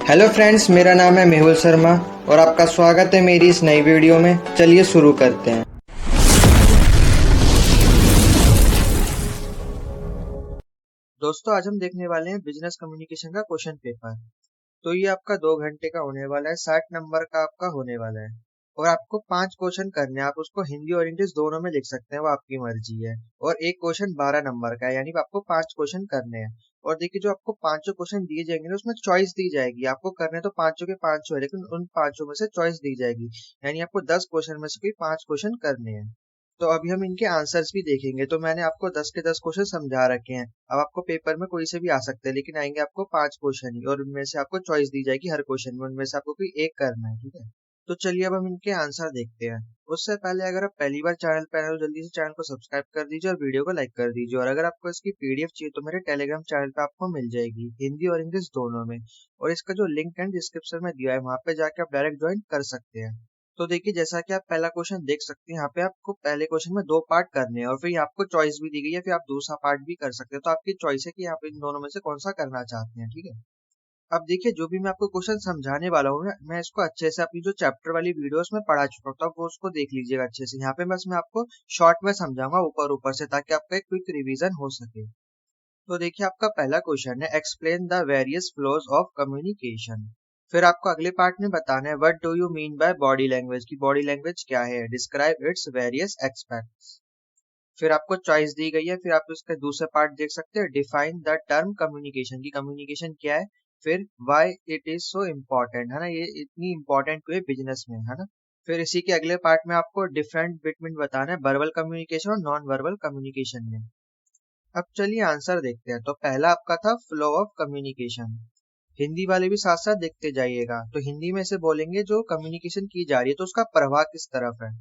Hello friends, मेरा नाम है मेहुल शर्मा और आपका स्वागत है मेरी इस नई वीडियो में। चलिए शुरू करते हैं। दोस्तों, आज हम देखने वाले हैं बिजनेस कम्युनिकेशन का क्वेश्चन पेपर। तो ये आपका 2 घंटे का होने वाला है, 60 नंबर का आपका होने वाला है। और आपको 5 क्वेश्चन करने हैं। आप उसको हिंदी और इंग्लिश दोनों में लिख सकते हैं, वो आपकी मर्जी है। और एक क्वेश्चन 12 नंबर का है, यानी आपको 5 क्वेश्चन करने हैं। और देखिए, जो आपको पांचों क्वेश्चन दिए जाएंगे ना, उसमें चॉइस दी जाएगी। आपको करने तो पांचों के पांचों है, लेकिन उन पांचों में से चॉइस दी जाएगी। यानी आपको 10 क्वेश्चन में से कोई 5 क्वेश्चन करने हैं। तो अभी हम इनके आंसर्स भी देखेंगे। तो मैंने आपको 10 के 10 क्वेश्चन समझा रखे हैं। अब आपको पेपर में कोई से भी आ सकते हैं, लेकिन आएंगे आपको 5 क्वेश्चन ही, और उनमें से आपको चॉइस दी जाएगी हर क्वेश्चन में। उनमें से आपको कोई एक करना है, ठीक है। तो चलिए अब हम इनके आंसर देखते हैं। उससे पहले अगर आप पहली बार चैनल पर आए हो, जल्दी से चैनल को सब्सक्राइब कर दीजिए और वीडियो को लाइक कर दीजिए। और अगर आपको इसकी पीडीएफ चाहिए तो मेरे टेलीग्राम चैनल पे आपको मिल जाएगी, हिंदी और इंग्लिश दोनों में। और इसका जो लिंक है डिस्क्रिप्शन में दिया है, वहां पे जाके आप डायरेक्ट ज्वाइन कर सकते हैं। तो देखिए, जैसा कि आप पहला क्वेश्चन देख सकते हैं, यहाँ पे आपको पहले क्वेश्चन में 2 पार्ट करने हैं और फिर आपको चॉइस भी दी गई है। फिर आप दूसरा पार्ट भी कर सकते हैं। तो आपकी चॉइस है कि आप इन दोनों में से कौन सा करना चाहते हैं, ठीक है। अब देखिए, जो भी मैं आपको क्वेश्चन समझाने वाला हूँ ना, मैं इसको अच्छे से अपनी जो चैप्टर वाली वीडियोस में पढ़ा चुका हूँ, तो आप वो उसको देख लीजिएगा अच्छे से। यहाँ पे बस मैं आपको शॉर्ट में समझाऊंगा ऊपर ऊपर से, ताकि आपका एक क्विक रिवीजन हो सके। तो देखिए, आपका पहला क्वेश्चन है, explain the various flows of communication. फिर आपको अगले पार्ट में बताना है, what do you mean by body language, की बॉडी लैंग्वेज क्या है, डिस्क्राइब इट्स वेरियस एस्पेक्ट्स। फिर आपको चॉइस दी गई है। फिर आप इसका दूसरा पार्ट देख सकते हैं, डिफाइन द टर्म कम्युनिकेशन, की कम्युनिकेशन क्या है। फिर why it is so important, है ना, ये इतनी इंपॉर्टेंट हुई बिजनेस में, है ना। फिर इसी के अगले पार्ट में आपको डिफरेंट बिटवीन बताना है वर्बल कम्युनिकेशन और नॉन वर्बल कम्युनिकेशन में। अब चलिए आंसर देखते हैं। तो पहला आपका था फ्लो ऑफ कम्युनिकेशन। हिंदी वाले भी साथ साथ देखते जाइएगा। तो हिंदी में से बोलेंगे जो कम्युनिकेशन की जा रही है, तो उसका प्रवाह किस तरफ है।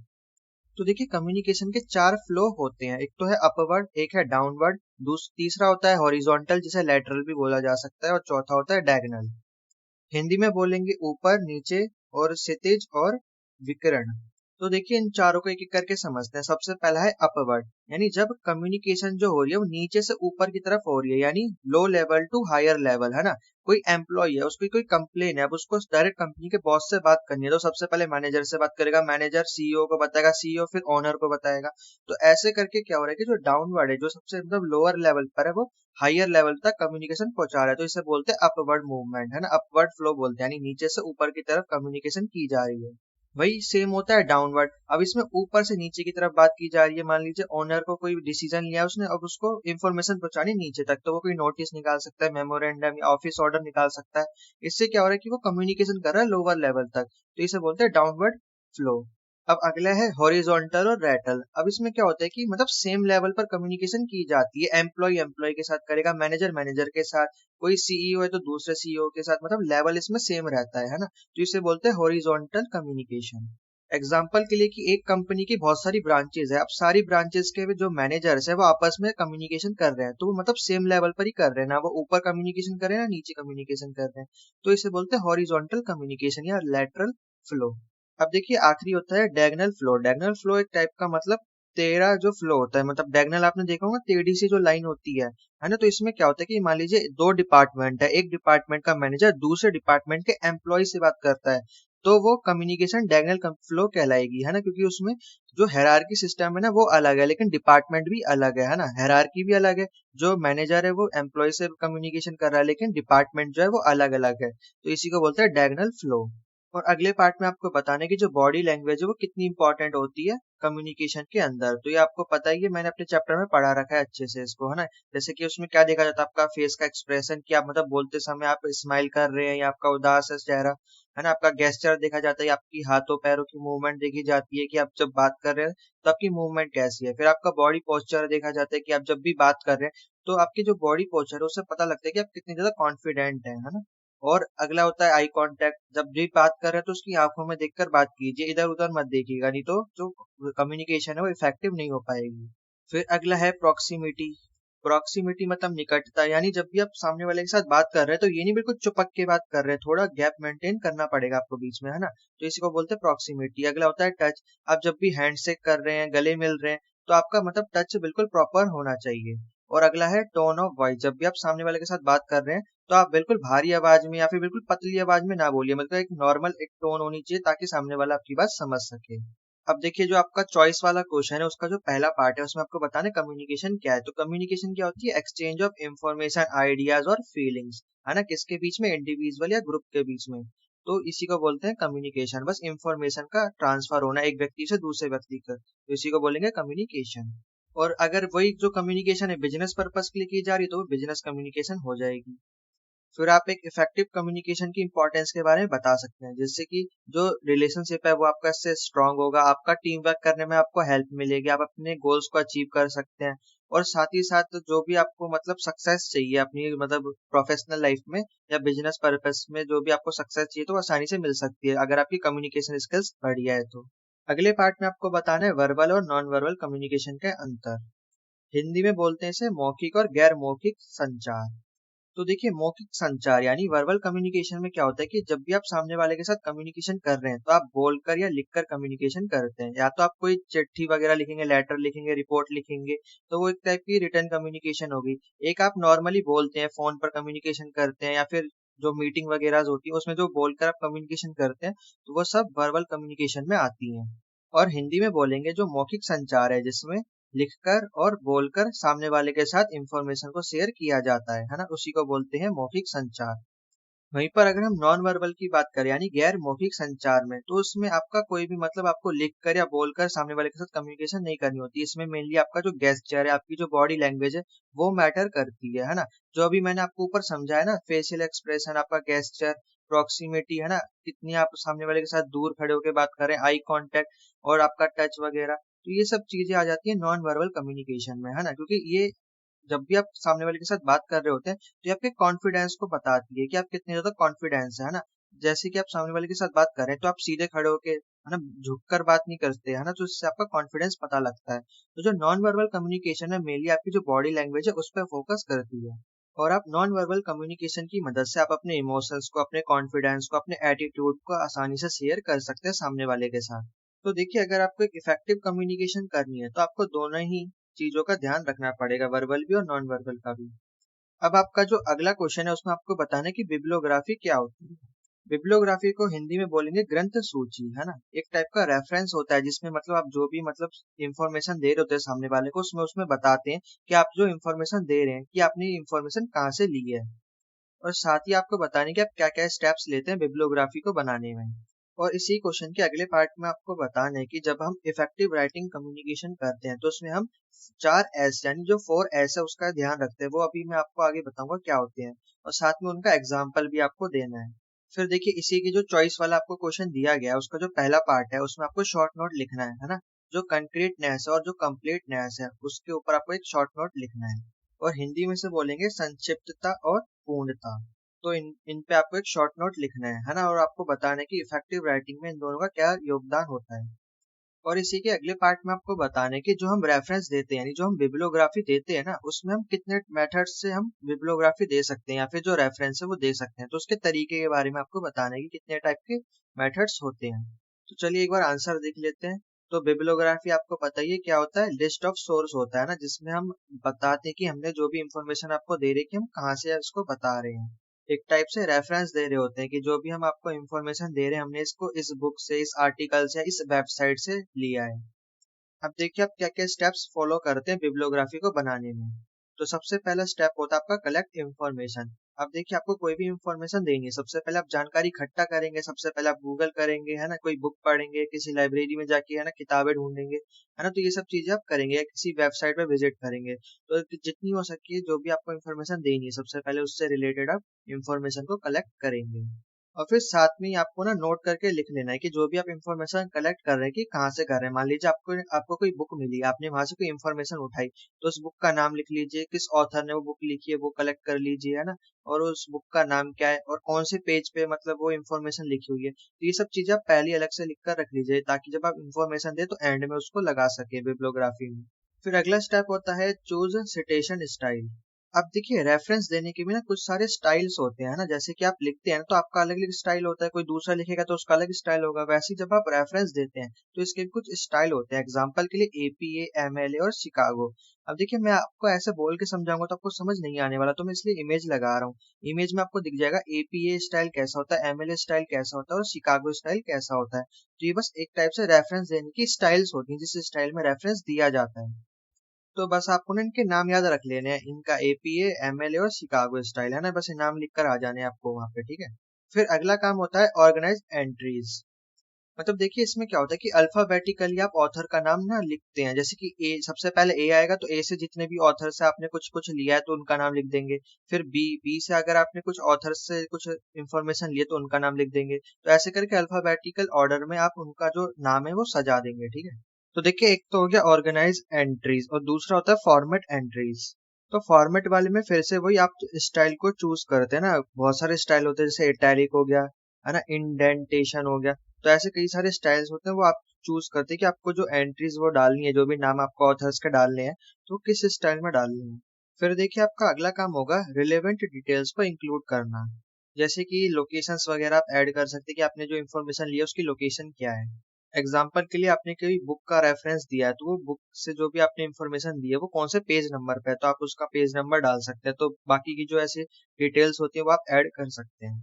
तो देखिए, कम्युनिकेशन के 4 फ्लो होते हैं। एक तो है अपवर्ड, एक है डाउनवर्ड, तीसरा होता है हॉरिजॉन्टल, जिसे लैटरल भी बोला जा सकता है, और चौथा होता है डायगोनल। हिंदी में बोलेंगे ऊपर, नीचे और क्षितिज और विकर्ण। तो देखिए, इन चारों को एक एक करके समझते हैं। सबसे पहला है अपवर्ड, यानी जब कम्युनिकेशन जो हो रही है वो नीचे से ऊपर की तरफ हो रही है, यानी low level to higher level, है ना। कोई एम्प्लॉय है, उसकी कोई कंप्लेन है, अब उसको डायरेक्ट कंपनी के बॉस से बात करनी है, तो सबसे पहले मैनेजर से बात करेगा, मैनेजर सीईओ को बताएगा, सीईओ फिर ओनर को बताएगा। तो ऐसे करके क्या हो रहा है कि जो डाउनवर्ड है, जो सबसे मतलब लोअर लेवल पर है, वो हायर लेवल तक कम्युनिकेशन पहुंचा रहा है। तो इसे बोलते हैं अपवर्ड मूवमेंट, है ना, अपवर्ड फ्लो बोलते हैं, यानी नीचे से ऊपर की तरफ कम्युनिकेशन की जा रही है। वही सेम होता है डाउनवर्ड। अब इसमें ऊपर से नीचे की तरफ बात की जा रही है। मान लीजिए ओनर को कोई डिसीजन लिया उसने, अब उसको इन्फॉर्मेशन पहुंचानी नीचे तक, तो वो कोई नोटिस निकाल सकता है, मेमोरेंडम या ऑफिस ऑर्डर निकाल सकता है। इससे क्या हो रहा है कि वो कम्युनिकेशन कर रहा है लोअर लेवल तक। तो इसे बोलते हैं डाउनवर्ड फ्लो। अब अगला है हॉरिजॉन्टल और रैटल। अब इसमें क्या होता है कि मतलब सेम लेवल पर कम्युनिकेशन की जाती है। एम्प्लॉय एम्प्लॉय के साथ करेगा, मैनेजर मैनेजर के साथ, कोई सीईओ है तो दूसरे सीईओ के साथ, मतलब लेवल इसमें सेम रहता है ना। तो इसे बोलते हैं हॉरिजॉन्टल कम्युनिकेशन। एग्जाम्पल के लिए कि एक कंपनी की बहुत सारी ब्रांचेस है, अब सारी ब्रांचेस के जो मैनेजर्स है वो आपस में कम्युनिकेशन कर रहे हैं, तो वो मतलब सेम लेवल पर ही कर रहे हैं ना, वो ऊपर कम्युनिकेशन कर रहे हैं ना नीचे कम्युनिकेशन कर रहे हैं। तो इसे बोलते हैं हॉरिजॉन्टल कम्युनिकेशन या लेटरल फ्लो। अब देखिए, आखिरी होता है डायगोनल फ्लो। डायगोनल फ्लो एक टाइप का मतलब टेढ़ा जो फ्लो होता है, मतलब डायगोनल आपने देखा होगा, टेढ़ी सी जो लाइन होती है ना। तो इसमें क्या होता है कि मान लीजिए 2 डिपार्टमेंट है, एक डिपार्टमेंट का मैनेजर दूसरे डिपार्टमेंट के एम्प्लॉय से बात करता है, तो वो कम्युनिकेशन डायगोनल फ्लो कहलाएगी, है ना। क्योंकि उसमें जो हायरार्की सिस्टम है ना वो अलग है, लेकिन डिपार्टमेंट भी अलग है ना। हायरार्की भी अलग है, जो मैनेजर है वो एम्प्लॉय से कम्युनिकेशन कर रहा है, लेकिन डिपार्टमेंट जो है वो अलग अलग है। तो इसी को बोलते हैं डायगोनल फ्लो। और अगले पार्ट में आपको बताने की जो बॉडी लैंग्वेज है वो कितनी इंपॉर्टेंट होती है कम्युनिकेशन के अंदर। तो ये आपको पता ही है, मैंने अपने चैप्टर में पढ़ा रखा है अच्छे से इसको, है ना। जैसे कि उसमें क्या देखा जाता है, आपका फेस का एक्सप्रेशन, कि आप मतलब बोलते समय आप स्माइल कर रहे हैं या आपका उदास है चेहरा, है ना। आपका गेस्चर देखा जाता है, आपकी हाथों पैरों की मूवमेंट देखी जाती है, कि आप जब बात कर रहे हैं तो आपकी मूवमेंट कैसी है। फिर आपका बॉडी पोस्चर देखा जाता है, कि आप जब भी बात कर रहे हैं तो आपकी जो बॉडी पोस्चर है उससे पता लगता है कि आप कितने ज्यादा कॉन्फिडेंट है ना। और अगला होता है आई कांटेक्ट। जब भी बात कर रहे हैं तो उसकी आंखों में देखकर बात कीजिए, इधर उधर मत देखिएगा, नहीं तो जो कम्युनिकेशन है वो इफेक्टिव नहीं हो पाएगी। फिर अगला है प्रॉक्सिमिटी। प्रॉक्सिमिटी मतलब निकटता, यानी जब भी आप सामने वाले के साथ बात कर रहे हैं तो ये नहीं बिल्कुल चिपक के बात कर रहे हैं, थोड़ा गैप मेंटेन करना पड़ेगा आपको बीच में, है ना। तो इसी को बोलते हैं प्रॉक्सिमिटी। अगला होता है टच। आप जब भी हैंडशेक कर रहे हैं, गले मिल रहे हैं, तो आपका मतलब टच बिल्कुल प्रॉपर होना चाहिए। और अगला है टोन ऑफ वॉइस। जब भी आप सामने वाले के साथ बात कर रहे हैं तो आप बिल्कुल भारी आवाज में या फिर बिल्कुल पतली आवाज में ना बोलिए, मतलब एक नॉर्मल एक टोन होनी चाहिए ताकि सामने वाला आपकी बात समझ सके। अब देखिए जो आपका चॉइस वाला क्वेश्चन है उसका जो पहला पार्ट है उसमें आपको बताना है कम्युनिकेशन क्या है। तो कम्युनिकेशन क्या होती है? एक्सचेंज ऑफ इंफॉर्मेशन, आइडियाज और फीलिंग्स, है ना, किसके बीच में? इंडिविजुअल या ग्रुप के बीच में। तो इसी को बोलते हैं कम्युनिकेशन, बस इंफॉर्मेशन का ट्रांसफर होना एक व्यक्ति से दूसरे व्यक्ति का, तो इसी को बोलेंगे कम्युनिकेशन। और अगर वही जो कम्युनिकेशन है बिजनेस पर्पस के लिए की जा रही है तो वो बिजनेस कम्युनिकेशन हो जाएगी। फिर आप एक इफेक्टिव कम्युनिकेशन की इंपॉर्टेंस के बारे में बता सकते हैं, जिससे कि जो रिलेशनशिप है वो आपका इससे स्ट्रांग होगा, आपका टीम वर्क करने में आपको हेल्प मिलेगी, आप अपने गोल्स को अचीव कर सकते हैं। और साथ ही साथ जो भी आपको मतलब सक्सेस चाहिए अपनी मतलब प्रोफेशनल लाइफ में या बिजनेस पर्पस में, जो भी आपको सक्सेस चाहिए तो वो आसानी से मिल सकती है अगर आपकी कम्युनिकेशन स्किल्स बढ़िया है तो। अगले पार्ट में आपको बताना है वर्बल और नॉन वर्बल कम्युनिकेशन के अंतर। हिंदी में बोलते हैं इसे मौखिक और गैर मौखिक संचार। तो देखिए मौखिक संचार यानी वर्बल कम्युनिकेशन में क्या होता है कि जब भी आप सामने वाले के साथ कम्युनिकेशन कर रहे हैं तो आप बोलकर या लिखकर कम्युनिकेशन करते हैं। या तो आप कोई चिट्ठी वगैरह लिखेंगे, लेटर लिखेंगे, रिपोर्ट लिखेंगे, तो वो एक टाइप की रिटर्न कम्युनिकेशन होगी। एक आप नॉर्मली बोलते हैं, फोन पर कम्युनिकेशन करते हैं, या फिर जो मीटिंग वगैरह होती है उसमें जो बोलकर आप कम्युनिकेशन करते हैं, तो वो सब वर्बल कम्युनिकेशन में आती हैं। और हिंदी में बोलेंगे जो मौखिक संचार है, जिसमें लिखकर और बोलकर सामने वाले के साथ इंफॉर्मेशन को शेयर किया जाता है ना, उसी को बोलते हैं मौखिक संचार। वहीं पर अगर हम नॉन वर्बल की बात करें यानी गैर मौखिक संचार में, तो उसमें आपका कोई भी मतलब आपको लिखकर या बोलकर सामने वाले के साथ कम्युनिकेशन नहीं करनी होती। इसमें मेनली आपका जो गेस्चर है, आपकी जो बॉडी लैंग्वेज है, वो मैटर करती है ना। जो अभी मैंने आपको ऊपर समझाया ना, फेशियल एक्सप्रेशन, आपका गेस्चर, प्रॉक्सिमिटी, है ना, कितनी आप सामने वाले के साथ दूर खड़े होकर बात कर रहे हैं, आई कांटेक्ट, और आपका टच वगैरह, तो ये सब चीजें आ जाती है नॉन वर्बल कम्युनिकेशन में, है ना। क्योंकि ये जब भी आप सामने वाले के साथ बात कर रहे होते हैं तो ये आपके कॉन्फिडेंस को बताती है कि आप कितने ज्यादा कॉन्फिडेंस है ना। जैसे कि आप सामने वाले के साथ बात कर रहे हैं तो आप सीधे खड़े होके, है ना, झुककर बात नहीं करते, है ना, तो इससे आपका कॉन्फिडेंस पता लगता है। तो जो नॉन वर्बल कम्युनिकेशन है मेनली आपकी जो बॉडी लैंग्वेज है उस पर फोकस करती है। और आप नॉन वर्बल कम्युनिकेशन की मदद से आप अपने इमोशंस को, अपने कॉन्फिडेंस को, अपने एटीट्यूड को आसानी से शेयर कर सकते हैं सामने वाले के साथ। तो देखिए अगर आपको एक इफेक्टिव कम्युनिकेशन करनी है तो आपको दोनों ही चीजों का ध्यान रखना पड़ेगा, वर्बल भी और नॉन वर्बल का भी। अब आपका जो अगला क्वेश्चन है उसमें आपको बताना है कि बिब्लियोग्राफी क्या होती है। बिब्लियोग्राफी को हिंदी में बोलेंगे ग्रंथ सूची, है ना। एक टाइप का रेफरेंस होता है जिसमें मतलब आप जो भी मतलब इंफॉर्मेशन दे रहे होते हैं सामने वाले को, उसमें उसमें बताते हैं कि आप जो इंफॉर्मेशन दे रहे हैं कि आपने ये इंफॉर्मेशन कहाँ से ली है। और साथ ही आपको बताने कि आप क्या क्या स्टेप्स लेते हैं बिब्लियोग्राफी को बनाने में। और इसी क्वेश्चन के अगले पार्ट में आपको बताना है कि जब हम इफेक्टिव राइटिंग कम्युनिकेशन करते हैं तो उसमें हम 4 एस यानी जो 4 एस है उसका ध्यान रखते हैं। वो अभी मैं आपको आगे बताऊंगा क्या होते हैं, और साथ में उनका एग्जाम्पल भी आपको देना है। फिर देखिए इसी की जो चॉइस वाला आपको क्वेश्चन दिया गया है उसका जो पहला पार्ट है उसमें आपको शॉर्ट नोट लिखना है ना। जो कंक्रीटनेस है और जो कंप्लीटनेस है उसके ऊपर आपको एक शॉर्ट नोट लिखना है। और हिंदी में से बोलेंगे संक्षिप्तता और पूर्णता। तो इन इन पे आपको एक शॉर्ट नोट लिखना है ना, और आपको बताना है कि इफेक्टिव राइटिंग में इन दोनों का क्या योगदान होता है। और इसी के अगले पार्ट में आपको बताना है कि जो हम रेफरेंस देते हैं यानी जो हम बिब्लियोग्राफी देते हैं ना, उसमें हम कितने मेथड से हम बिब्लियोग्राफी दे सकते हैं या फिर जो रेफरेंस है वो दे सकते हैं। तो उसके तरीके के बारे में आपको बताना है कि कितने टाइप के मेथड्स होते हैं। तो चलिए एक बार आंसर देख लेते हैं। तो बिब्लियोग्राफी आपको पता ही है क्या होता है, लिस्ट ऑफ सोर्स होता है ना, जिसमें हम बताते हैं कि हमने जो भी इंफॉर्मेशन आपको दे रहे हैं कि हम कहाँ से इसको बता रहे हैं। एक टाइप से रेफरेंस दे रहे होते हैं कि जो भी हम आपको इंफॉर्मेशन दे रहे हैं हमने इसको इस बुक से, इस आर्टिकल से, इस वेबसाइट से लिया है। अब देखिए आप क्या क्या स्टेप्स फॉलो करते हैं बिब्लियोग्राफी को बनाने में। तो सबसे पहला स्टेप होता है आपका कलेक्ट इन्फॉर्मेशन। अब देखिए आपको कोई भी इन्फॉर्मेशन देनी है, सबसे पहले आप जानकारी इकट्ठा करेंगे, सबसे पहले आप गूगल करेंगे, है ना, कोई बुक पढ़ेंगे, किसी लाइब्रेरी में जाके, है ना, किताबें ढूंढेंगे, है ना, तो ये सब चीजें आप करेंगे या किसी वेबसाइट पे विजिट करेंगे। तो जितनी हो सके जो भी आपको इन्फॉर्मेशन देनी है सबसे पहले उससे रिलेटेड आप इन्फॉर्मेशन को कलेक्ट करेंगे। और फिर साथ में ही आपको ना नोट करके लिख लेना है कि जो भी आप इंफॉर्मेशन कलेक्ट कर रहे हैं कि कहाँ से कर रहे हैं। मान लीजिए आपको आपको कोई बुक मिली, आपने वहां से कोई इंफॉर्मेशन उठाई, तो उस बुक का नाम लिख लीजिए, किस ऑथर ने वो बुक लिखी है वो कलेक्ट कर लीजिए, है ना, और उस बुक का नाम क्या है और कौन से पेज पे मतलब वो इंफॉर्मेशन लिखी हुई है। तो ये सब चीजें आप पहले अलग से लिख कर रख लीजिए ताकि जब आप इंफॉर्मेशन दे तो एंड में उसको लगा सके बिब्लियोग्राफी में। फिर अगला स्टेप होता है चूज सिटेशन स्टाइल। अब देखिए रेफरेंस देने के भी ना कुछ सारे स्टाइल्स होते हैं ना, जैसे कि आप लिखते हैं ना तो आपका अलग अलग स्टाइल होता है, कोई दूसरा लिखेगा तो उसका अलग स्टाइल होगा। वैसे ही जब आप रेफरेंस देते हैं तो इसके भी कुछ स्टाइल होते हैं। एग्जांपल के लिए एपीए, एमएलए और शिकागो। अब देखिए मैं आपको ऐसे बोल के समझाऊंगा तो आपको समझ नहीं आने वाला, तो मैं इसलिए इमेज लगा रहा हूँ। इमेज में आपको दिख जाएगा एपीए स्टाइल कैसा होता है, एमएलए स्टाइल कैसा होता है और शिकागो स्टाइल कैसा होता है। तो ये बस एक टाइप से रेफरेंस देने की स्टाइल्स होती हैं, जिस स्टाइल में रेफरेंस दिया जाता है। तो बस आपको ना इनके नाम याद रख लेने हैं, इनका एपीए, एमएलए और शिकागो स्टाइल है ना, बस ये नाम लिख कर आ जाने हैं आपको वहां पे, ठीक है। फिर अगला काम होता है ऑर्गेनाइज एंट्रीज। मतलब देखिए इसमें क्या होता है कि अल्फाबेटिकली आप ऑथर का नाम ना लिखते हैं। जैसे कि ए, सबसे पहले ए आएगा तो ए से जितने भी ऑथर से आपने कुछ कुछ लिया है तो उनका नाम लिख देंगे। फिर बी से अगर आपने कुछ ऑथर से कुछ इंफॉर्मेशन लिए तो उनका नाम लिख देंगे। तो ऐसे करके अल्फाबेटिकल ऑर्डर में आप उनका जो नाम है वो सजा देंगे, ठीक है। तो देखिए एक तो हो गया ऑर्गेनाइज एंट्रीज और दूसरा होता है फॉर्मेट एंट्रीज। तो फॉर्मेट वाले में फिर से वही आप स्टाइल को चूज करते हैं ना, बहुत सारे स्टाइल होते हैं, जैसे इटैलिक हो गया, है ना, इंडेंटेशन हो गया। तो ऐसे कई सारे स्टाइल्स होते हैं, वो आप चूज करते हैं कि आपको जो एंट्रीज वो डालनी है, जो भी नाम आपको ऑथर्स के डालने हैं तो किस स्टाइल में डालनी है। फिर देखिए आपका अगला काम होगा रिलेवेंट डिटेल्स को इंक्लूड करना। जैसे कि लोकेशंस वगैरह आप ऐड कर सकते हैं कि आपने जो इन्फॉर्मेशन लिया उसकी लोकेशन क्या है। एग्जाम्पल के लिए आपने कोई बुक का रेफरेंस दिया है तो वो बुक से जो भी आपने इन्फॉर्मेशन दी है वो कौन से पेज नंबर पे है, तो आप उसका पेज नंबर डाल सकते हैं। तो बाकी की जो ऐसी डिटेल्स होती है वो आप ऐड कर सकते हैं।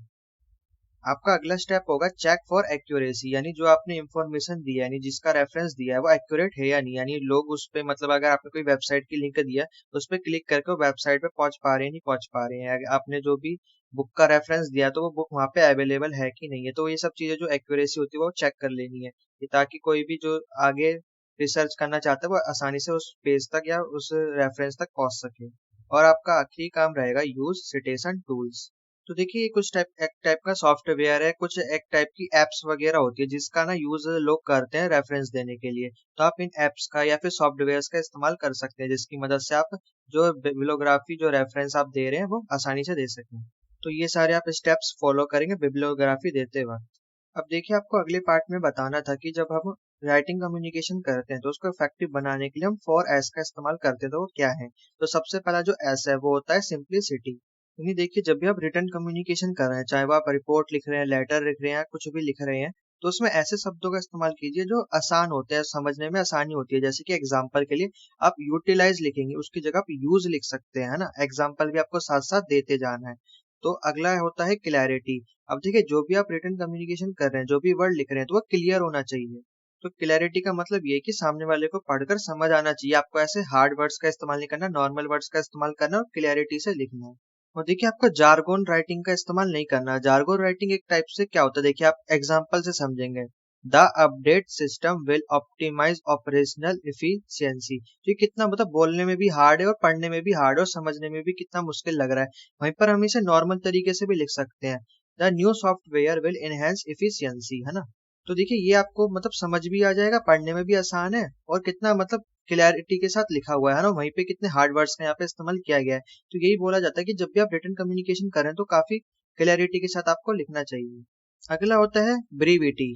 आपका अगला स्टेप होगा चेक फॉर एक्यूरेसी, यानी जो आपने इंफॉर्मेशन दिया है, यानी जिसका रेफरेंस दिया है वो एक्यूरेट है या नहीं। यानी लोग उस पे, मतलब अगर आपने कोई वेबसाइट की लिंक दिया है उस पर क्लिक करके वो वेबसाइट पे पहुंच पा रहे हैं नहीं पहुंच पा रहे हैं। अगर आपने जो भी बुक का रेफरेंस दिया है तो वो बुक वहाँ पे अवेलेबल है कि नहीं है। तो ये सब चीजें जो एक्यूरेसी होती है वो चेक कर लेनी है, ये ताकि कोई भी जो आगे रिसर्च करना चाहता है वो आसानी से उस पेज तक या उस रेफरेंस तक पहुंच सके। और आपका आखिरी काम रहेगा यूज सिटेशन टूल्स। तो देखिए कुछ एक टाइप का सॉफ्टवेयर है, कुछ एक टाइप की एप्स वगैरह होती है जिसका ना यूज लोग करते हैं रेफरेंस देने के लिए। तो आप इन एप्स का या फिर सॉफ्टवेयर का इस्तेमाल कर सकते हैं जिसकी मदद से आप जो बिब्लियोग्राफी जो रेफरेंस आप दे रहे हैं वो आसानी से दे सकें। तो ये सारे आप स्टेप्स फॉलो करेंगे बिब्लियोग्राफी देते वक्त। अब देखिए आपको अगले पार्ट में बताना था कि जब हम राइटिंग कम्युनिकेशन करते हैं तो उसको इफेक्टिव बनाने के लिए हम 4S का इस्तेमाल करते हैं, तो वो क्या है। तो सबसे पहला जो एस है वो होता है सिंप्लिसिटी। यानी देखिए जब भी आप रिटर्न कम्युनिकेशन कर रहे हैं, चाहे वो आप रिपोर्ट लिख रहे हैं, लेटर लिख रहे हैं, कुछ भी लिख रहे हैं, तो उसमें ऐसे शब्दों का इस्तेमाल कीजिए जो आसान होते हैं, समझने में आसानी होती है। जैसे कि एग्जाम्पल के लिए आप यूटिलाइज लिखेंगे उसकी जगह आप यूज लिख सकते हैं, है ना। एग्जाम्पल भी आपको साथ साथ देते जाना है। तो अगला होता है क्लैरिटी। अब देखिए जो भी आप रिटर्न कम्युनिकेशन कर रहे हैं, जो भी वर्ड लिख रहे हैं, तो वो क्लियर होना चाहिए। तो क्लैरिटी का मतलब ये है कि सामने वाले को पढ़कर समझ आना चाहिए। आपको ऐसे हार्ड वर्ड्स का इस्तेमाल नहीं करना, नॉर्मल वर्ड्स का इस्तेमाल करना और क्लैरिटी से लिखना है। और देखिए आपको जार्गोन राइटिंग का इस्तेमाल नहीं करना। जार्गोन राइटिंग एक टाइप से क्या होता है, देखिए आप एग्जाम्पल से समझेंगे। The update system will optimise operational efficiency. तो ये कितना मतलब बोलने में भी हार्ड है और पढ़ने में भी हार्ड है और समझने में भी कितना मुश्किल लग रहा है। वहीं पर हम इसे नॉर्मल तरीके से भी लिख सकते हैं, the new software will enhance efficiency, है ना। तो देखिए ये आपको मतलब समझ भी आ जाएगा, पढ़ने में भी आसान है और कितना मतलब क्लैरिटी के साथ लिखा हुआ है ना। वहीं पे कितने हार्ड वर्ड्स का यहाँ पे इस्तेमाल किया गया है। तो यही बोला जाता है कि जब भी आप रिटर्न कम्युनिकेशन करें तो काफी क्लैरिटी के साथ आपको लिखना चाहिए। अगला होता है ब्रीविटी।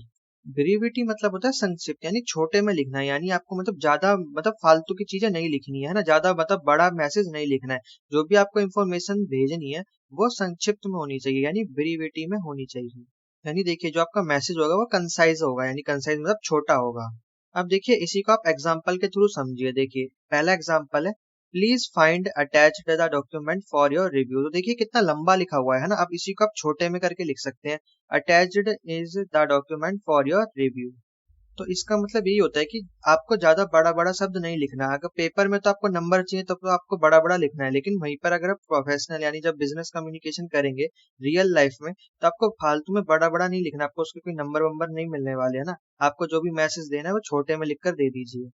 ब्रीविटी मतलब होता है संक्षिप्त, यानी छोटे में लिखना है। यानी आपको मतलब ज्यादा मतलब फालतू की चीजें नहीं लिखनी है ना, ज्यादा मतलब बड़ा मैसेज नहीं लिखना है। जो भी आपको इन्फॉर्मेशन भेजनी है वो संक्षिप्त में होनी चाहिए, यानी ब्रीविटी में होनी चाहिए। यानी देखिए जो आपका मैसेज होगा वो कंसाइज होगा, यानी कंसाइज मतलब छोटा होगा। अब देखिए इसी को आप एग्जाम्पल के थ्रू समझिए। देखिए पहला एग्जाम्पल है, please find attached the document for your review. तो देखिए कितना लंबा लिखा हुआ है ना। अब इसी को आप छोटे में करके लिख सकते हैं, attached is the document for your review. तो इसका मतलब यही होता है कि आपको ज्यादा बड़ा बड़ा शब्द नहीं लिखना है। अगर पेपर में तो आपको नंबर चाहिए तब तो आपको बड़ा बड़ा लिखना है, लेकिन वहीं पर अगर आप प्रोफेशनल यानी जब बिजनेस कम्युनिकेशन करेंगे रियल लाइफ में तो आपको फालतू में बड़ा बड़ा नहीं लिखना। आपको उसके कोई नंबर वंबर नहीं मिलने वाले, है ना। आपको जो भी मैसेज देना है वो छोटे में लिखकर दे दीजिए,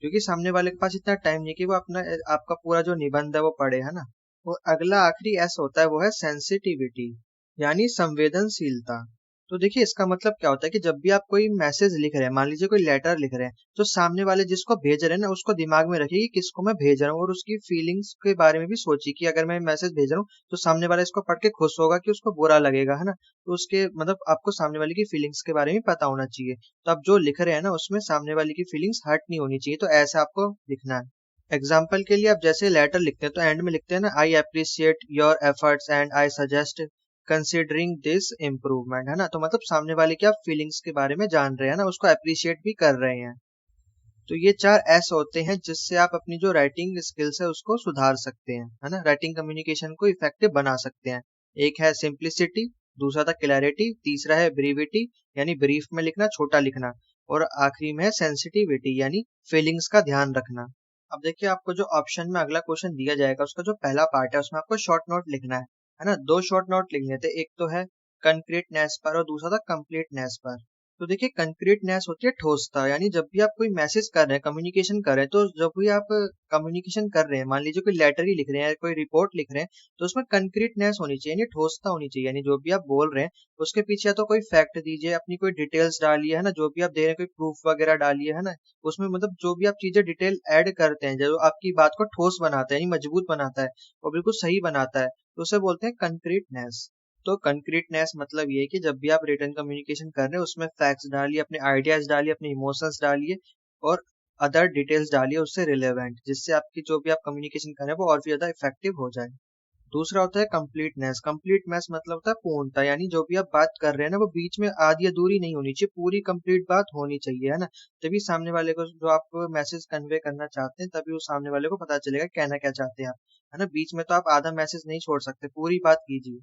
क्योंकि सामने वाले के पास इतना टाइम नहीं कि वो अपना आपका पूरा जो निबंध है वो पढ़े, है ना। वो अगला आखिरी एस होता है वो है सेंसिटिविटी, यानी संवेदनशीलता। तो देखिए इसका मतलब क्या होता है कि जब भी आप कोई मैसेज लिख रहे हैं, मान लीजिए कोई लेटर लिख रहे हैं, तो सामने वाले जिसको भेज रहे हैं ना उसको दिमाग में रखिए कि किसको मैं भेज रहा हूँ, और उसकी फीलिंग्स के बारे में भी सोचिए कि अगर मैं मैसेज भेज रहा हूँ तो सामने वाला इसको पढ़ के खुश होगा कि उसको बुरा लगेगा, है ना। तो उसके मतलब आपको सामने वाले की फीलिंग्स के बारे में पता होना चाहिए। तो आप जो लिख रहे हैं ना उसमें सामने वाले की फीलिंग्स हर्ट नहीं होनी चाहिए, तो ऐसा आपको लिखना है। एग्जाम्पल के लिए आप जैसे लेटर लिखते हैं तो एंड में लिखते हैं ना, I appreciate your efforts and I suggest considering this improvement, है ना। तो मतलब सामने वाले की आप फीलिंग्स के बारे में जान रहे हैं ना, उसको अप्रिशिएट भी कर रहे हैं। तो ये 4 एस होते हैं जिससे आप अपनी जो राइटिंग स्किल्स है उसको सुधार सकते हैं, है ना। राइटिंग कम्युनिकेशन को इफेक्टिव बना सकते हैं। एक है सिंप्लिसिटी, दूसरा था क्लैरिटी, तीसरा है ब्रीविटी यानी ब्रीफ में लिखना, छोटा लिखना, और आखिरी में है सेंसिटिविटी यानी फीलिंग्स का ध्यान रखना। अब देखिए आपको जो ऑप्शन में अगला क्वेश्चन दिया जाएगा उसका जो पहला पार्ट है उसमें आपको शॉर्ट नोट लिखना है ना। 2 शॉर्ट नोट लिख लेते, एक तो है कंक्रीटनेस पर और दूसरा था कंप्लीटनेस पर। तो देखिए कंक्रीटनेस होती है ठोसता, यानी जब भी आप कोई मैसेज कर रहे हैं, कम्युनिकेशन कर रहे हैं, तो जब भी आप कम्युनिकेशन कर रहे हैं, मान लीजिए कोई लेटर ही लिख रहे हैं, कोई रिपोर्ट लिख रहे हैं, तो उसमें कंक्रीटनेस होनी चाहिए, यानी ठोसता होनी चाहिए। यानी जो भी आप बोल रहे हैं उसके पीछे या तो कोई फैक्ट दीजिए, अपनी कोई डिटेल्स डालिए, है ना। जो भी आप दे रहे हैं कोई प्रूफ वगैरह डालिए, है ना। उसमें मतलब जो भी आप चीजें डिटेल ऐड करते हैं जो आपकी बात को ठोस बनाता है यानी मजबूत बनाता है और बिल्कुल सही बनाता है, तो उसे बोलते हैं कंक्रीटनेस। तो कंक्रीटनेस मतलब ये है कि जब भी आप रिटर्न कम्युनिकेशन कर रहे हैं उसमें फैक्ट्स डालिए, अपने आइडियाज डालिए, अपने इमोशंस डालिए और अदर डिटेल्स डालिए उससे रिलेवेंट, जिससे आपकी जो भी आप कम्युनिकेशन कर रहे हैं वो और भी ज्यादा इफेक्टिव हो जाए। दूसरा होता है कंप्लीटनेस। कंप्लीटनेस मतलब होता है पूर्णता, यानी जो भी आप बात कर रहे हैं ना वो बीच में आधी अधूरी नहीं होनी चाहिए, पूरी कंप्लीट बात होनी चाहिए, है ना। तभी सामने वाले को जो आप मैसेज कन्वे करना चाहते हैं तभी उस सामने वाले को पता चलेगा कहना क्या चाहते हैं आप, है ना। बीच में तो आप आधा मैसेज नहीं छोड़ सकते, पूरी बात कीजिए।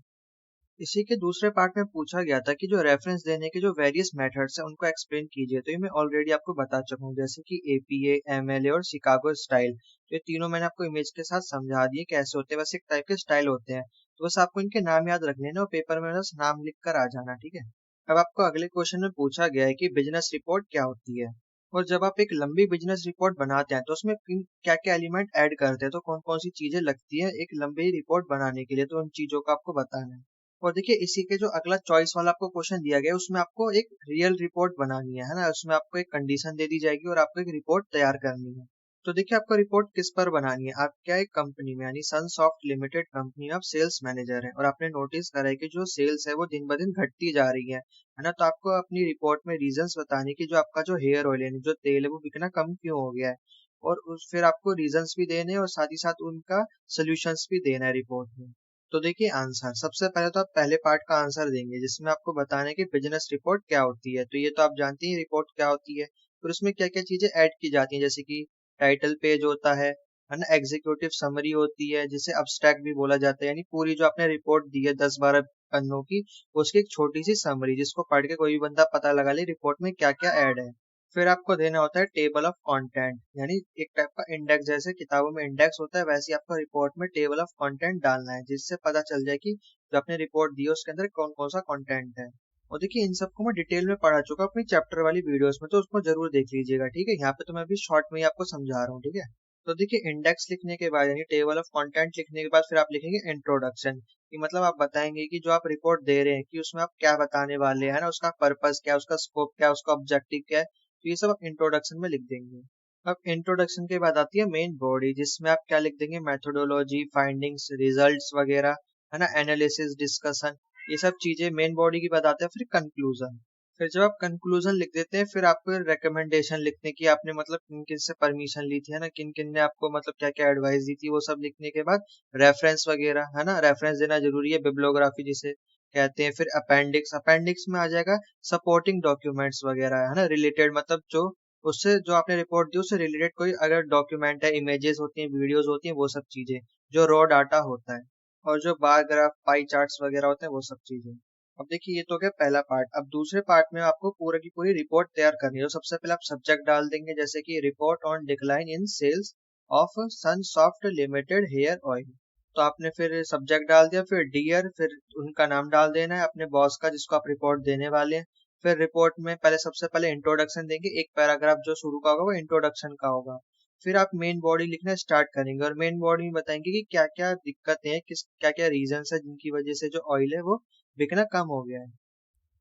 इसी के दूसरे पार्ट में पूछा गया था कि जो रेफरेंस देने के जो वेरियस मेथड्स हैं उनको एक्सप्लेन कीजिए। तो ये मैं ऑलरेडी आपको बता चुका हूँ, जैसे कि एपीए, एमएलए और शिकागो स्टाइल। तो ये तीनों मैंने आपको इमेज के साथ समझा दिए कैसे होते हैं, बस एक टाइप के स्टाइल होते हैं। तो बस आपको इनके नाम याद रखने हैं और पेपर में बस नाम लिख कर आ जाना, ठीक है। अब आपको अगले क्वेश्चन में पूछा गया है कि बिजनेस रिपोर्ट क्या होती है, और जब आप एक लंबी बिजनेस रिपोर्ट बनाते हैं तो उसमें क्या क्या एलिमेंट ऐड करते हैं, तो कौन कौन सी चीजें लगती है एक लंबी रिपोर्ट बनाने के लिए, तो उन चीजों का आपको बताना है। और देखिए इसी के जो अगला चॉइस वाला आपको क्वेश्चन दिया गया है उसमें आपको एक रियल रिपोर्ट बनानी है ना। उसमें आपको एक कंडीशन दे दी जाएगी और आपको एक रिपोर्ट तैयार करनी है। तो देखिए आपको रिपोर्ट किस पर बनानी है। आप क्या एक कंपनी में यानी सनसॉफ्ट लिमिटेड कंपनी में आप सेल्स मैनेजर हैं और आपने नोटिस करा है कि जो सेल्स है वो दिन ब दिन घटती जा रही है ना। तो आपको अपनी रिपोर्ट में रीजंस बताने की जो आपका जो हेयर ऑयल यानी जो तेल है वो बिकना कम क्यों हो गया है, और उस फिर आपको रीजंस भी देने हैं और साथ ही साथ उनका सोल्यूशंस भी देना है रिपोर्ट में। तो देखिए आंसर सबसे पहले तो आप पहले पार्ट का आंसर देंगे जिसमें आपको बताना है कि बिजनेस रिपोर्ट क्या होती है। तो ये तो आप जानते हैं रिपोर्ट क्या होती है, फिर उसमें क्या क्या चीजें ऐड की जाती हैं, जैसे कि टाइटल पेज होता है ना। एग्जीक्यूटिव समरी होती है जिसे अब्स्ट्रैक्ट भी बोला जाता है, यानी पूरी जो आपने रिपोर्ट दी है 10-12 पन्नों की उसकी एक छोटी सी समरी जिसको पढ़ के कोई भी बंदा पता लगा ले रिपोर्ट में क्या क्या ऐड है। फिर आपको देना होता है टेबल ऑफ कंटेंट, यानी एक टाइप का इंडेक्स, जैसे किताबों में इंडेक्स होता है वैसे ही आपको रिपोर्ट में टेबल ऑफ कंटेंट डालना है जिससे पता चल जाए कि जो आपने रिपोर्ट दी है उसके अंदर कौन कौन सा कंटेंट है। और देखिए इन सबको मैं डिटेल में पढ़ा चुका अपनी चैप्टर वाली वीडियोस में, तो उसको जरूर देख लीजिएगा, ठीक है। यहाँ पे तो मैं अभी शॉर्ट में ही आपको समझा रहा हूँ, ठीक है। तो देखिए इंडेक्स लिखने के बाद यानी टेबल ऑफ कंटेंट लिखने के बाद फिर आप लिखेंगे इंट्रोडक्शन, कि मतलब आप बताएंगे कि जो आप रिपोर्ट दे रहे हैं कि उसमें आप क्या बताने वाले हैं ना, उसका पर्पस क्या है, उसका स्कोप क्या है, उसका ऑब्जेक्टिव क्या है, तो ये सब आप इंट्रोडक्शन में लिख देंगे। अब इंट्रोडक्शन के बाद आती है मेन बॉडी जिसमें आप क्या लिख देंगे, मेथोडोलॉजी, फाइंडिंग्स, रिजल्ट्स वगैरह, है ना, एनालिसिस, डिस्कशन, ये सब चीजें मेन बॉडी की बताते हैं। फिर कंक्लूजन, फिर जब आप कंक्लूजन लिख देते हैं फिर आपको रिकमेंडेशन लिखने की, आपने मतलब किन किन से परमिशन ली थी, है ना, किन किन ने आपको मतलब क्या क्या एडवाइस दी थी, वो सब लिखने के बाद रेफरेंस वगैरह, है ना, रेफरेंस देना जरूरी है, बिब्लियोग्राफी जिसे कहते हैं। फिर अपेंडिक्स, अपेंडिक्स में आ जाएगा सपोर्टिंग डॉक्यूमेंट्स वगैरह, है ना, रिलेटेड मतलब जो उससे जो आपने रिपोर्ट दी उससे रिलेटेड कोई अगर डॉक्यूमेंट है, इमेजेस होती हैं, वीडियोस होती हैं, वो सब चीजें, जो रॉ डाटा होता है, और जो बार ग्राफ, पाई चार्ट्स वगैरह होते हैं, वो सब चीजें। अब देखिए ये तो हो गया पहला पार्ट। अब दूसरे पार्ट में आपको पूरा की पूरी रिपोर्ट तैयार करनी है। तो सबसे पहले आप सब्जेक्ट डाल देंगे, जैसे कि report on decline in sales of Sunsoft limited hair oil. तो आपने फिर सब्जेक्ट डाल दिया, फिर डियर, फिर उनका नाम डाल देना है अपने बॉस का जिसको आप रिपोर्ट देने वाले हैं। फिर रिपोर्ट में पहले सबसे पहले इंट्रोडक्शन देंगे, एक पैराग्राफ जो शुरू का होगा वो इंट्रोडक्शन का होगा। फिर आप मेन बॉडी लिखना स्टार्ट करेंगे और मेन बॉडी में बताएंगे कि क्या क्या दिक्कतें हैं, किस क्या क्या रीजन है जिनकी वजह से जो ऑयल है वो बिकना कम हो गया है,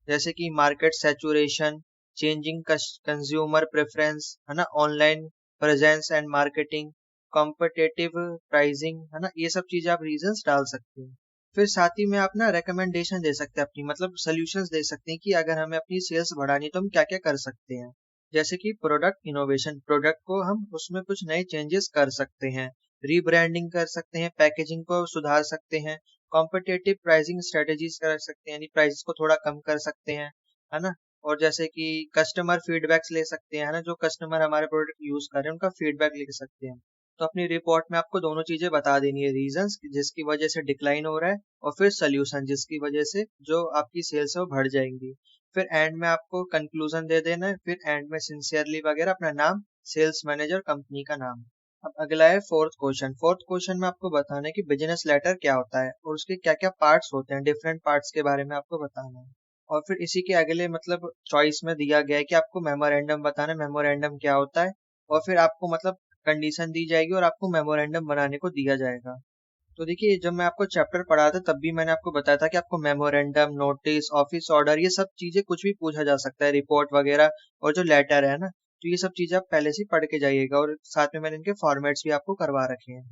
जैसे कि market saturation, changing consumer preference, है ना, online presence and marketing, competitive pricing, है ना, ये सब चीजें आप रीजंस डाल सकते हैं। फिर साथ ही में आप ना रिकमेंडेशन दे सकते हैं अपनी, मतलब सोल्यूशंस दे सकते हैं कि अगर हमें अपनी सेल्स बढ़ानी तो हम क्या क्या कर सकते हैं। जैसे कि प्रोडक्ट इनोवेशन, प्रोडक्ट को हम उसमें कुछ नए चेंजेस कर सकते हैं, रीब्रांडिंग कर सकते हैं, पैकेजिंग को सुधार सकते हैं, कॉम्पिटिटिव प्राइसिंग स्ट्रेटेजीज कर सकते हैं, यानी प्राइस को थोड़ा कम कर सकते हैं, है ना। और जैसे कि कस्टमर फीडबैक्स ले सकते हैं, है ना, जो कस्टमर हमारे प्रोडक्ट यूज कर रहे हैं उनका फीडबैक ले सकते हैं। तो अपनी रिपोर्ट में आपको दोनों चीजें बता देनी है, रीजंस जिसकी वजह से डिक्लाइन हो रहा है, और फिर सोल्यूशन जिसकी वजह से जो आपकी सेल्स है वो बढ़ जाएंगी। फिर एंड में आपको कंक्लूजन दे देना है, फिर एंड में सिंसियरली वगैरह अपना नाम, सेल्स मैनेजर, कंपनी का नाम। अब अगला है फोर्थ क्वेश्चन। फोर्थ क्वेश्चन में आपको बताना है कि बिजनेस लेटर क्या होता है और उसके क्या क्या पार्ट्स होते हैं, डिफरेंट पार्ट्स के बारे में आपको बताना है। और फिर इसी के अगले मतलब चॉइस में दिया गया है कि आपको मेमोरेंडम बताना है, मेमोरेंडम क्या होता है। और फिर आपको मतलब कंडीशन दी जाएगी और आपको मेमोरेंडम बनाने को दिया जाएगा। तो देखिए, जब मैं आपको चैप्टर पढ़ा था तब भी मैंने आपको बताया था कि आपको मेमोरेंडम, नोटिस, ऑफिस ऑर्डर, ये सब चीजें कुछ भी पूछा जा सकता है, रिपोर्ट वगैरह, और जो लेटर है ना, तो ये सब चीजें आप पहले से ही पढ़ के जाइएगा, और साथ में मैंने इनके फॉर्मेट्स भी आपको करवा रखे हैं।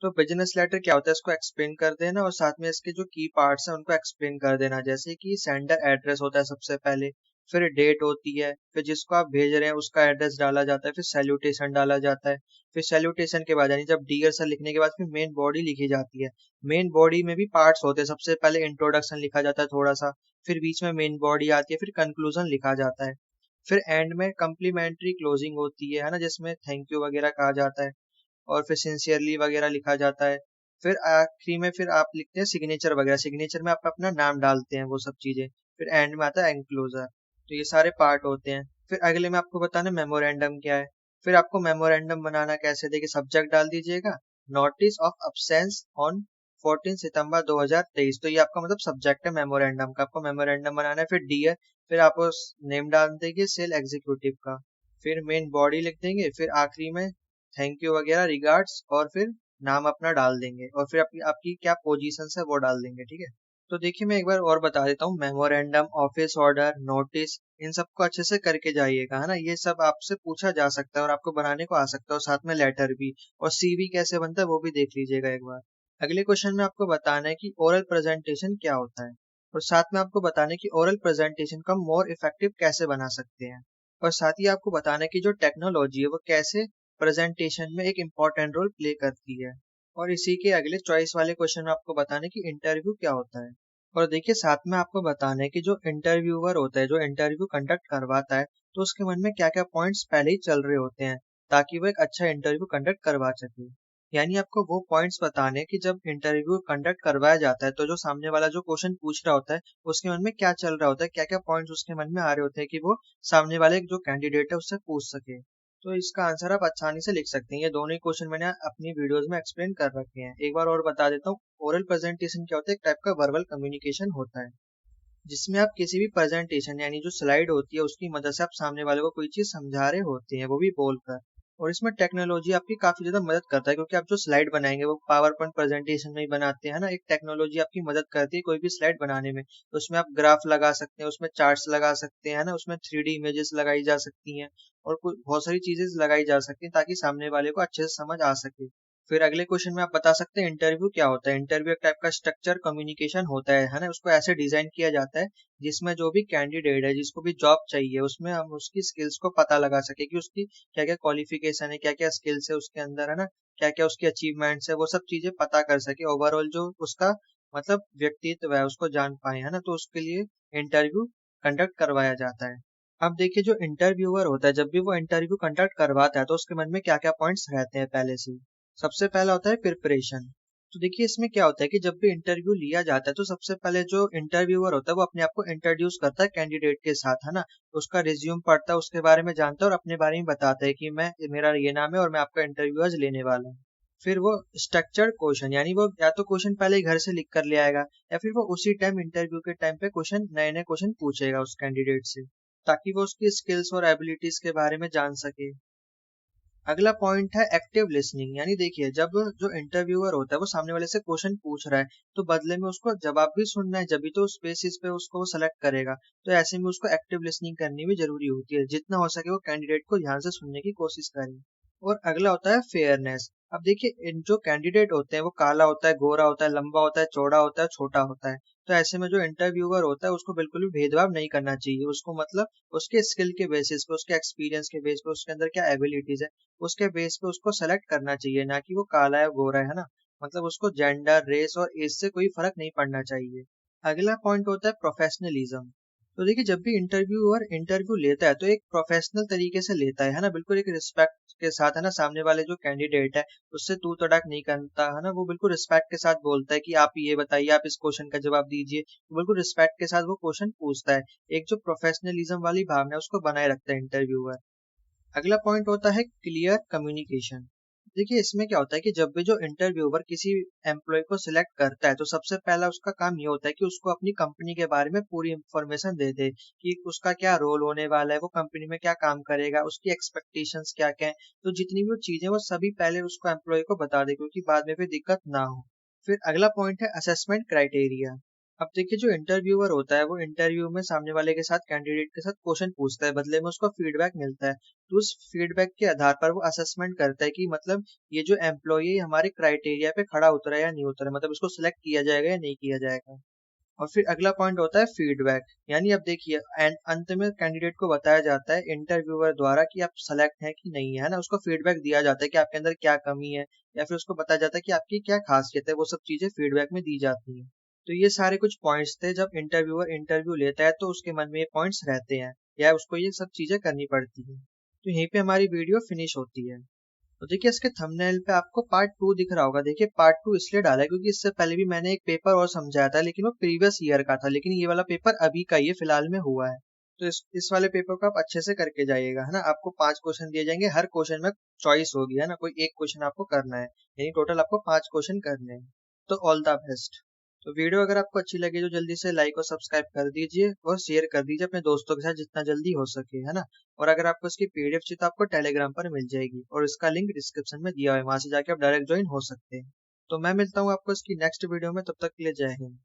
तो बिजनेस लेटर क्या होता है इसको एक्सप्लेन कर देना, और साथ में इसके जो की पार्ट्स हैं उनको एक्सप्लेन कर देना। जैसे कि सेंडर एड्रेस होता है सबसे पहले, फिर डेट होती है, फिर जिसको आप भेज रहे हैं उसका एड्रेस डाला जाता है, फिर सैल्यूटेशन डाला जाता है। फिर सैल्यूटेशन के बाद यानी जब डियर सर लिखने के बाद फिर मेन बॉडी लिखी जाती है। मेन बॉडी में भी पार्ट्स होते हैं, सबसे पहले इंट्रोडक्शन लिखा जाता है थोड़ा सा, फिर बीच में मेन बॉडी आती है, फिर कंक्लूजन लिखा जाता है, फिर एंड में कम्प्लीमेंट्री क्लोजिंग होती है ना, जिसमें थैंक यू वगैरह कहा जाता है, और फिर सिंसियरली वगैरह लिखा जाता है। फिर आखिरी में फिर आप लिखते हैं सिग्नेचर वगैरह, सिग्नेचर में आप अपना नाम डालते हैं, वो सब चीजें। फिर एंड में आता है एंक्लोजर। तो ये सारे पार्ट होते हैं। फिर अगले में आपको बताना मेमोरेंडम क्या है। फिर आपको मेमोरेंडम बनाना कैसे, देखिए सब्जेक्ट डाल दीजिएगा नोटिस ऑफ अब्सेंस ऑन 14 सितंबर 2023। तो ये आपका मतलब सब्जेक्ट है मेमोरेंडम का, आपको मेमोरेंडम बनाना है। फिर डी है, फिर आप उस नेम डाल देंगे सेल एग्जीक्यूटिव का, फिर मेन बॉडी लिख देंगे, फिर आखिरी में थैंक यू वगैरह, रिगार्ड्स, और फिर नाम अपना डाल देंगे, और फिर आपकी क्या पोजीशन है वो डाल देंगे, ठीक है। तो देखिए मैं एक बार और बता देता हूँ, मेमोरेंडम, ऑफिस ऑर्डर, नोटिस, इन सबको अच्छे से करके जाइएगा, है ना। ये सब आपसे पूछा जा सकता है और आपको बनाने को आ सकता है, और साथ में लेटर भी, और सीवी कैसे बनता है वो भी देख लीजिएगा एक बार। अगले क्वेश्चन में आपको बताना है कि ओरल प्रेजेंटेशन क्या होता है, और साथ में आपको बताना है कि ओरल प्रेजेंटेशन को मोर इफेक्टिव कैसे बना सकते हैं, और साथ ही आपको बताना है कि जो टेक्नोलॉजी है वो कैसे प्रेजेंटेशन में एक इम्पॉर्टेंट रोल प्ले करती है। और इसी के अगले चॉइस वाले क्वेश्चन में आपको बताना है कि इंटरव्यू क्या होता है। और देखिए साथ में आपको बताना है कि जो इंटरव्यूअर होता है, जो इंटरव्यू कंडक्ट करवाता है, तो उसके मन में क्या क्या पॉइंट्स पहले ही चल रहे होते हैं, ताकि वो एक अच्छा इंटरव्यू कंडक्ट करवा सके। यानी आपको वो पॉइंट्स बताने हैं कि जब इंटरव्यू कंडक्ट करवाया जाता है तो जो सामने वाला जो क्वेश्चन पूछ रहा होता है उसके मन में क्या चल रहा होता है, क्या क्या पॉइंट्स उसके मन में आ रहे होते हैं कि वो सामने वाले जो कैंडिडेट है उससे पूछ सके। तो इसका आंसर आप आसानी से लिख सकते हैं। ये दोनों ही क्वेश्चन मैंने अपनी वीडियोस में एक्सप्लेन कर रखे हैं। एक बार और बता देता हूँ, ओरल प्रेजेंटेशन क्या होता है, एक टाइप का वर्बल कम्युनिकेशन होता है, जिसमें आप किसी भी प्रेजेंटेशन यानी जो स्लाइड होती है उसकी मदद से आप सामने वाले को कोई चीज समझा रहे होते हैं, वो भी बोलकर। और इसमें टेक्नोलॉजी आपकी काफी ज्यादा मदद करता है, क्योंकि आप जो स्लाइड बनाएंगे वो पावर पॉइंट प्रेजेंटेशन में ही बनाते हैं ना, एक टेक्नोलॉजी आपकी मदद करती है कोई भी स्लाइड बनाने में। तो उसमें आप ग्राफ लगा सकते हैं, उसमें चार्ट्स लगा सकते हैं, ना, उसमें 3D इमेजेस लगाई जा सकती हैं, और कुछ बहुत सारी चीजें लगाई जा सकती हैं ताकि सामने वाले को अच्छे से समझ आ सके। फिर अगले क्वेश्चन में आप बता सकते हैं इंटरव्यू क्या होता है। इंटरव्यू एक टाइप का स्ट्रक्चर कम्युनिकेशन होता है ना, उसको ऐसे डिजाइन किया जाता है जिसमें जो भी कैंडिडेट है जिसको भी जॉब चाहिए उसमें हम उसकी स्किल्स को पता लगा सके कि उसकी क्या क्या क्वालिफिकेशन है, क्या क्या स्किल्स है उसके अंदर, है ना, क्या क्या उसकी अचीवमेंट्स है, वो सब चीजें पता कर सके। ओवरऑल जो उसका मतलब व्यक्तित्व है उसको जान पाए, है ना, तो उसके लिए इंटरव्यू कंडक्ट करवाया जाता है। अब देखिए जो इंटरव्यूअर होता है जब भी वो इंटरव्यू कंडक्ट करवाता है तो उसके मन में क्या क्या पॉइंट्स रहते हैं पहले से। सबसे पहला होता है प्रिपरेशन। तो देखिए इसमें क्या होता है कि जब भी इंटरव्यू लिया जाता है तो सबसे पहले जो इंटरव्यूअर होता है वो अपने आप को इंट्रोड्यूस करता है कैंडिडेट के साथ, है ना। उसका रिज्यूम पढ़ता है, उसके बारे में जानता है और अपने बारे में बताता है कि मैं मेरा ये नाम है और मैं आपका इंटरव्यू आज लेने वाला हूँ। फिर वो स्ट्रक्चर्ड क्वेश्चन, यानी वो या तो क्वेश्चन पहले ही घर से लिख कर ले आएगा, या फिर वो उसी टाइम इंटरव्यू के टाइम पे क्वेश्चन, नए नए क्वेश्चन पूछेगा उस कैंडिडेट से, ताकि वो उसकी स्किल्स और एबिलिटीज के बारे में जान सके। अगला पॉइंट है एक्टिव लिसनिंग। यानी देखिए जब जो इंटरव्यूअर होता है वो सामने वाले से क्वेश्चन पूछ रहा है तो बदले में उसको जवाब भी सुनना है, जब भी तो उस बेसिस पे उसको वो सेलेक्ट करेगा। तो ऐसे में उसको एक्टिव लिसनिंग करनी भी जरूरी होती है, जितना हो सके वो कैंडिडेट को ध्यान से सुनने की कोशिश करे। और अगला होता है फेयरनेस। अब देखिए जो कैंडिडेट होते हैं वो काला होता है, गोरा होता है, लंबा होता है, चौड़ा होता है, छोटा होता है। तो ऐसे में जो इंटरव्यूअर होता है उसको बिल्कुल भी भेदभाव नहीं करना चाहिए। उसको मतलब उसके स्किल के बेसिस पे, उसके एक्सपीरियंस के बेस पे, उसके अंदर क्या एबिलिटीज है उसके बेस पे उसको सेलेक्ट करना चाहिए, ना कि वो काला है गोरा है ना। मतलब उसको जेंडर, रेस और एज से कोई फर्क नहीं पड़ना चाहिए। अगला पॉइंट होता है प्रोफेशनलिज्म। तो देखिए जब भी इंटरव्यूअर इंटरव्यू लेता है तो एक प्रोफेशनल तरीके से लेता है ना, बिल्कुल एक रिस्पेक्ट के साथ है ना। सामने वाले जो कैंडिडेट है उससे तू तड़ाक नहीं करता है ना, वो बिल्कुल रिस्पेक्ट के साथ बोलता है कि आप ये बताइए, आप इस क्वेश्चन का जवाब दीजिए। तो बिल्कुल रिस्पेक्ट के साथ वो क्वेश्चन पूछता है। एक जो प्रोफेशनलिज्म वाली भावना है उसको बनाए रखता है इंटरव्यूअर। अगला पॉइंट होता है क्लियर कम्युनिकेशन। देखिए इसमें क्या होता है कि जब भी जो इंटरव्यूअर किसी एम्प्लॉय को सिलेक्ट करता है तो सबसे पहला उसका काम ये होता है कि उसको अपनी कंपनी के बारे में पूरी इंफॉर्मेशन दे दे कि उसका क्या रोल होने वाला है, वो कंपनी में क्या काम करेगा, उसकी एक्सपेक्टेशंस क्या क्या है। तो जितनी भी वो चीजें वो सभी पहले उसको एम्प्लॉय को बता दे, क्योंकि बाद में फिर दिक्कत ना हो। फिर अगला पॉइंट है असेसमेंट क्राइटेरिया। अब देखिए जो इंटरव्यूअर होता है वो इंटरव्यू में सामने वाले के साथ, कैंडिडेट के साथ क्वेश्चन पूछता है, बदले में उसको फीडबैक मिलता है। तो उस फीडबैक के आधार पर वो असेसमेंट करता है कि मतलब ये जो एम्प्लॉय है हमारे क्राइटेरिया पे खड़ा उतरा है या नहीं उतरा, मतलब इसको सिलेक्ट किया जाएगा या नहीं किया जाएगा। और फिर अगला पॉइंट होता है फीडबैक। यानी अब देखिए एंड अंत में कैंडिडेट को बताया जाता है इंटरव्यूअर द्वारा कि आप सेलेक्ट हैं कि नहीं है ना। उसको फीडबैक दिया जाता है कि आपके अंदर क्या कमी है, या फिर उसको बताया जाता है कि आपकी क्या खासियत है। वो सब चीजें फीडबैक में दी जाती हैं। तो ये सारे कुछ पॉइंट्स थे, जब इंटरव्यूअर इंटरव्यू लेता है तो उसके मन में ये पॉइंट्स रहते हैं, या उसको ये सब चीजें करनी पड़ती हैं। तो यहीं पे हमारी वीडियो फिनिश होती है। तो देखिए इसके थंबनेल पे आपको पार्ट 2 दिख रहा होगा। देखिए पार्ट 2 इसलिए डाला है क्योंकि इससे पहले भी मैंने एक पेपर और समझाया था, लेकिन वो प्रीवियस ईयर का था, लेकिन ये वाला पेपर अभी का ये फिलहाल में हुआ है। तो इस वाले पेपर को आप अच्छे से करके जाइएगा है ना। आपको 5 क्वेश्चन दिए जाएंगे, हर क्वेश्चन में चॉइस होगी है ना, कोई एक क्वेश्चन आपको करना है, यानी टोटल आपको 5 क्वेश्चन करने हैं। तो ऑल द बेस्ट। तो वीडियो अगर आपको अच्छी लगी तो जल्दी से लाइक और सब्सक्राइब कर दीजिए और शेयर कर दीजिए अपने दोस्तों के साथ जितना जल्दी हो सके है ना। और अगर आपको इसकी पीडीएफ चाहिए तो आपको टेलीग्राम पर मिल जाएगी, और इसका लिंक डिस्क्रिप्शन में दिया हुआ है, वहां से जाके आप डायरेक्ट ज्वाइन हो सकते हैं। तो मैं मिलता हूँ आपको इसकी नेक्स्ट वीडियो में, तब तक के लिए जय हिंद।